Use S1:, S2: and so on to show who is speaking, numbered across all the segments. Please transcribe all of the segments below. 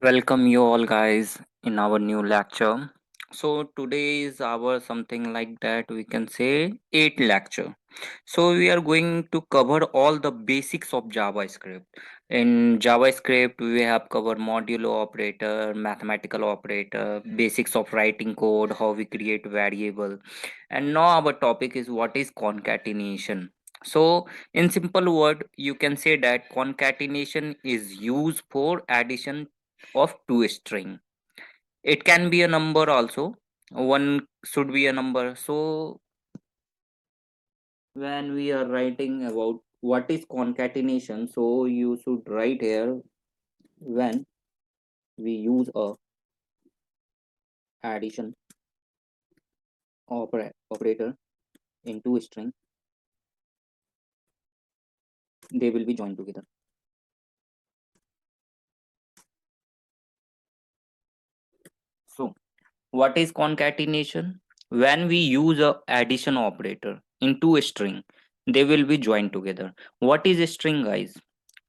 S1: Welcome you all guys in our new lecture. So today is our something like that we can say 8 lecture. So we are going to cover all the basics of JavaScript. In JavaScript we have covered modulo operator, mathematical operator, basics of writing code, how we create variable. And now our topic is what is concatenation. So in simple word you can say that concatenation is used for addition of two string. It can be a number also. One should be a number. So when we are writing about what is concatenation, so you should write here when we use a addition operator into string, they will be joined together. So what is concatenation? When we use a addition operator into a string, they will be joined together. What is a string, guys?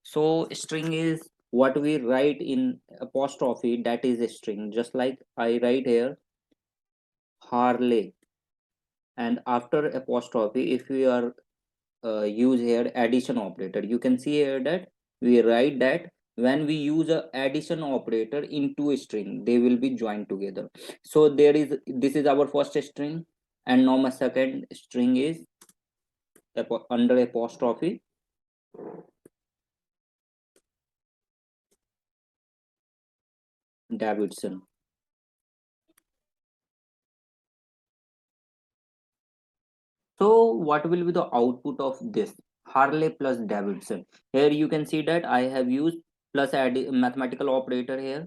S1: So string is what we write in apostrophe, that is a string. Just like I write here Harley, and after apostrophe, if we are use here addition operator, you can see here that we write that when we use a addition operator into a string, they will be joined together. So this is our first string, and now my second string is under apostrophe Davidson. So what will be the output of this? Harley plus Davidson. Here you can see that I have used plus mathematical operator here,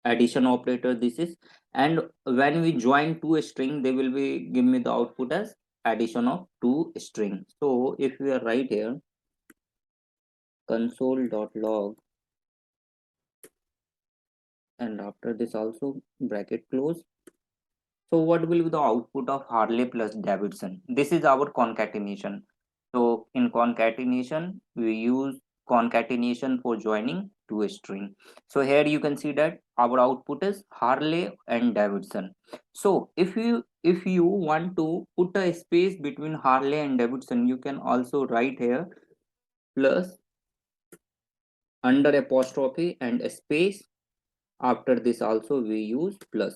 S1: addition operator this is, and when we join two string, they will be give me the output as addition of two string. So if we are right here console.log, and after this also bracket close. So what will be the output of Harley plus Davidson? This is our concatenation. So in concatenation, we use concatenation for joining to a string. So here you can see that our output is Harley and Davidson. So if you want to put a space between Harley and Davidson, you can also write here plus under apostrophe and a space. After this also we use plus.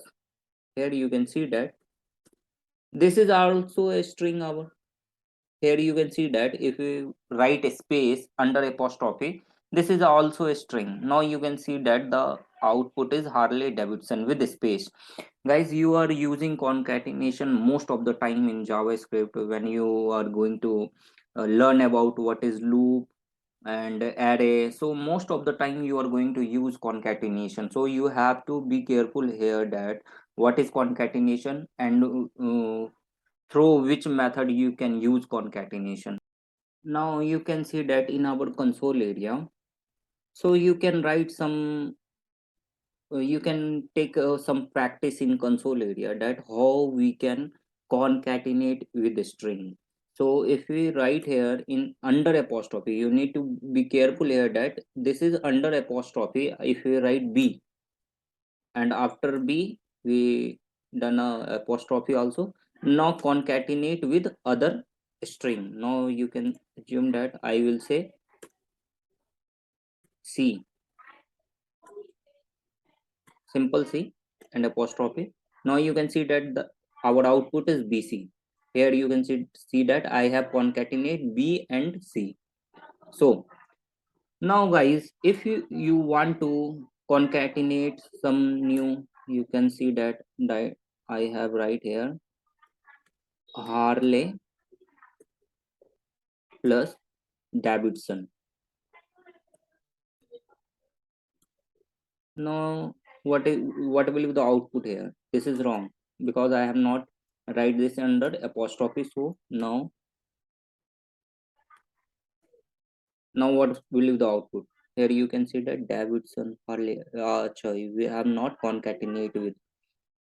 S1: Here you can see that this is also a string our. Here you can see that if you write a space under apostrophe, this is also a string. Now you can see that the output is Harley Davidson with a space. Guys, you are using concatenation most of the time in JavaScript when you are going to learn about what is loop and array. So most of the time you are going to use concatenation. So you have to be careful here that what is concatenation and through which method you can use concatenation. Now you can see that in our console area, so you can write some you can take some practice in console area that how we can concatenate with the string. So if we write here in under apostrophe, you need to be careful here that this is under apostrophe. If we write b and after b we done a apostrophe also, now concatenate with other string. Now you can assume that I will say c, simple c and apostrophe. Now you can see that our output is bc. Here you can see that I have concatenate b and c. So now guys, if you want to concatenate some new, you can see that I have right here Harley plus Davidson. Now what will be the output here? This is wrong because I have not write this under apostrophe. So now what will be the output? Here you can see that Davidson Harley. Sorry, we have not concatenate with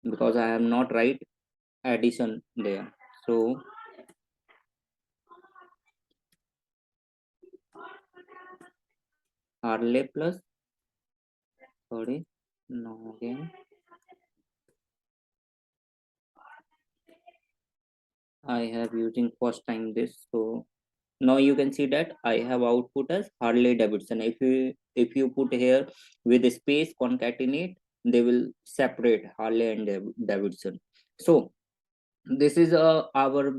S1: because I have not write addition there. So Harley plus sorry, now again I have using first time this. So now you can see that I have output as Harley Davidson. If you put here with a space concatenate, they will separate Harley and Davidson. So this is our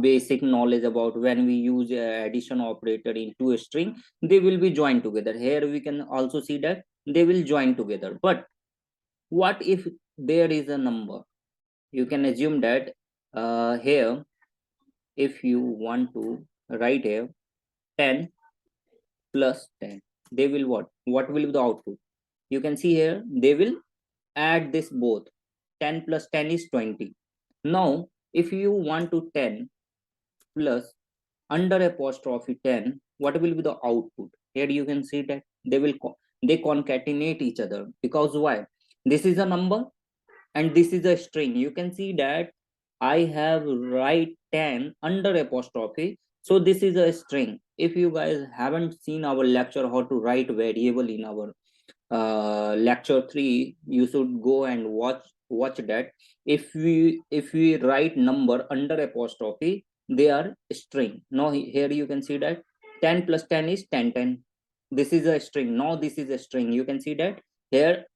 S1: basic knowledge about when we use addition operator into a string, they will be joined together. Here we can also see that they will join together. But what if there is a number? You can assume that here, if you want to write here 10 plus 10, they will what will be the output? You can see here they will add this both. 10 plus 10 is 20. Now if you want to 10 plus under apostrophe 10, what will be the output? Here you can see that they concatenate each other. Because why? This is a number and this is a string. You can see that I have write 10 under apostrophe, so this is a string. If you guys haven't seen our lecture how to write variable in our lecture 3, you should go and watch that. If we write number under apostrophe, they are string. Now here you can see that 10 plus 10 is 10 10. This is a string. Now this is a string. You can see that here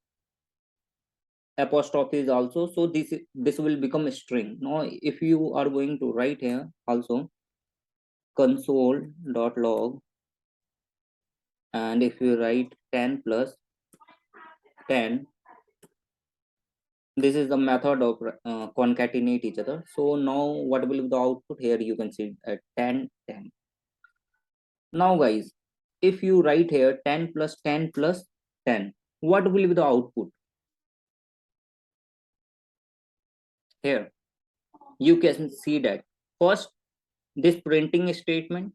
S1: apostrophe is also, so this will become a string. Now if you are going to write here also console.log, and if you write 10 plus 10, this is the method of concatenate each other. So now what will be the output? Here you can see 10 10. Now guys, if you write here 10 plus 10 plus 10, what will be the output? Here you can see that first this printing statement,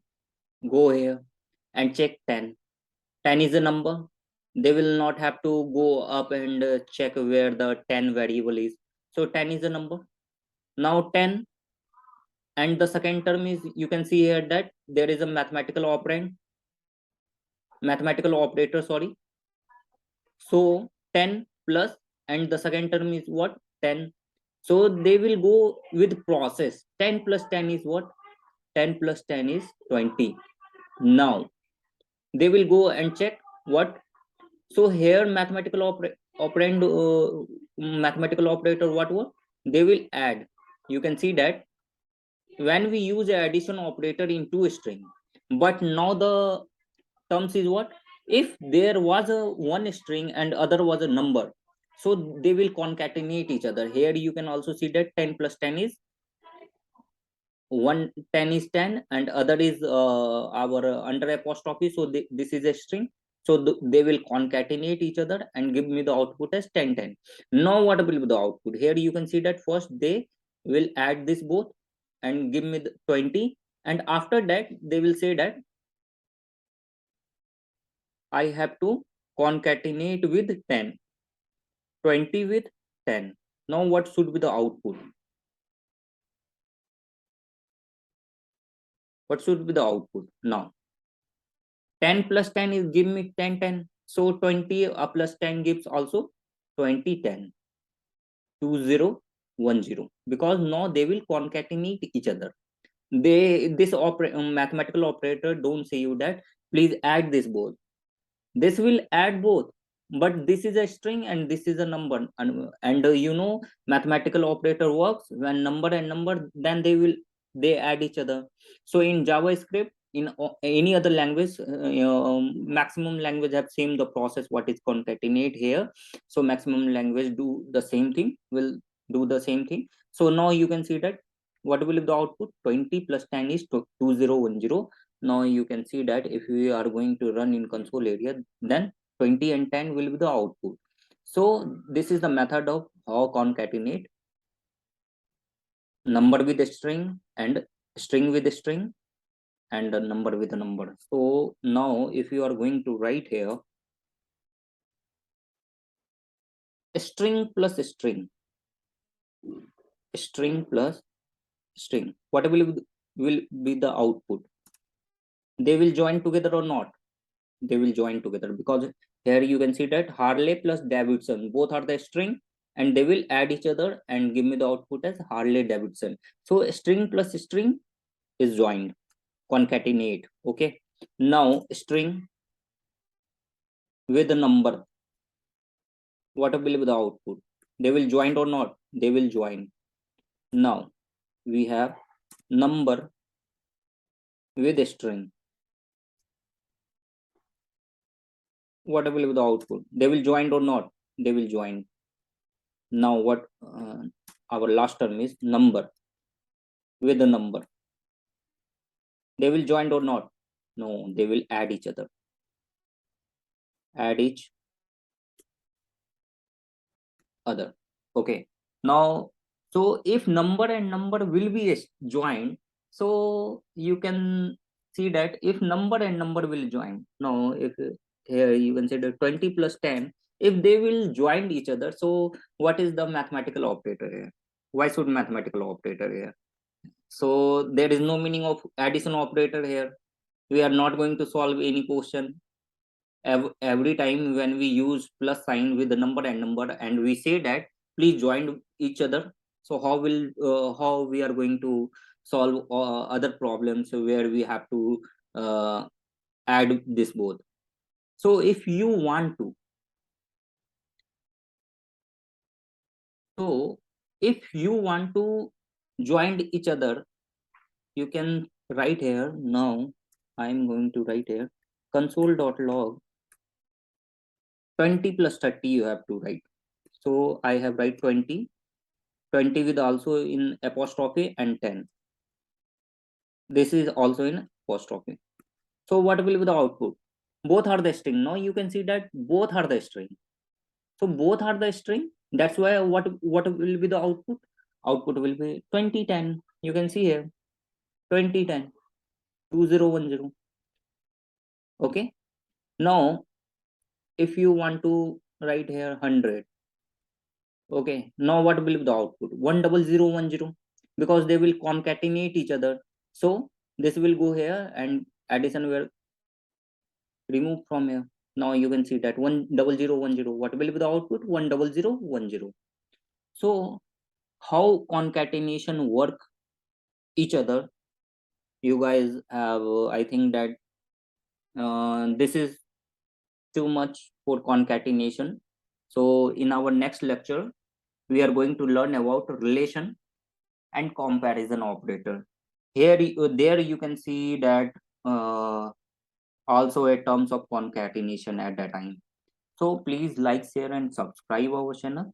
S1: go here and check 10. 10 is a number. They will not have to go up and check where the 10 variable is. So 10 is a number. Now 10, and the second term is, you can see here that there is a mathematical operator, sorry. So 10 plus, and the second term is what? 10. So they will go with process. 10 plus 10 is what? 10 plus 10 is 20. Now they will go and check what? So here mathematical operator, what they will add. You can see that when we use a addition operator into a string, but now the terms is what? If there was a one string and other was a number, so they will concatenate each other. Here you can also see that 10 plus 10 is 10 is 10 and other is our under apostrophe, so this is a string. So they will concatenate each other and give me the output as 10 10. Now what will be the output? Here you can see that first they will add this both and give me the 20, and after that they will say that I have to concatenate with 10, 20 with 10. Now what should be the output? What should be the output? Now 10 plus 10 is give me 10 10. So 20 plus 10 gives also 20 10. 2010, because now they will concatenate each other. This mathematical operator don't say you that please add this both. This will add both, but this is a string and this is a number, and mathematical operator works when number and number, then they add each other. So in JavaScript, in any other language, maximum language have same the process what is concatenate here. So maximum language do the same thing, will do the same thing. So now you can see that what will be the output? 20 plus 10 is 2010. Now you can see that if we are going to run in console area, then 20 and 10 will be the output. So this is the method of how concatenate number with a string and string with a string and a number with a number. So now if you are going to write here string plus string, string plus string, what will be the output? They will join together or not? They will join together, because Here you can see that Harley plus Davidson, both are the string, and they will add each other and give me the output as Harley Davidson. So string plus string is joined, concatenate. Okay. Now string with a number, what will be the output? They will join or not? They will join. Now we have number with a string. What will be the output? They will join or not? They will join. Now what our last term is number with a number. They will join or not? No, they will add each other. Add each other. Okay. Now, so if number and number will be joined, so you can see that if number and number will join. Now, if here you can say that 20 plus 10, if they will join each other, so what is the mathematical operator here? Why should mathematical operator here? So there is no meaning of addition operator here. We are not going to solve any question. Every time when we use plus sign with the number and number, and we say that please join each other, so how we are going to solve other problems where we have to add this both. So if you want to, so if you want to join each other, you can write here. Now I am going to write here console.log 20 plus 30 you have to write. So I have write 20 with also in apostrophe and 10. This is also in apostrophe. So what will be the output? Both are the string. Now you can see that both are the string. So both are the string. That's why what will be the output? Output will be 2010. You can see here 2010 2010. Okay. Now if you want to write here 100. Okay, now what will be the output? 10010, because they will concatenate each other. So this will go here and addition will remove from here. Now you can see that 10010. What will be the output? 10010. So how concatenation work each other? You guys have, I think that this is too much for concatenation. So in our next lecture, we are going to learn about relation and comparison operator. Here, there you can see that also a terms of concatenation at that time. So please like, share, and subscribe our channel.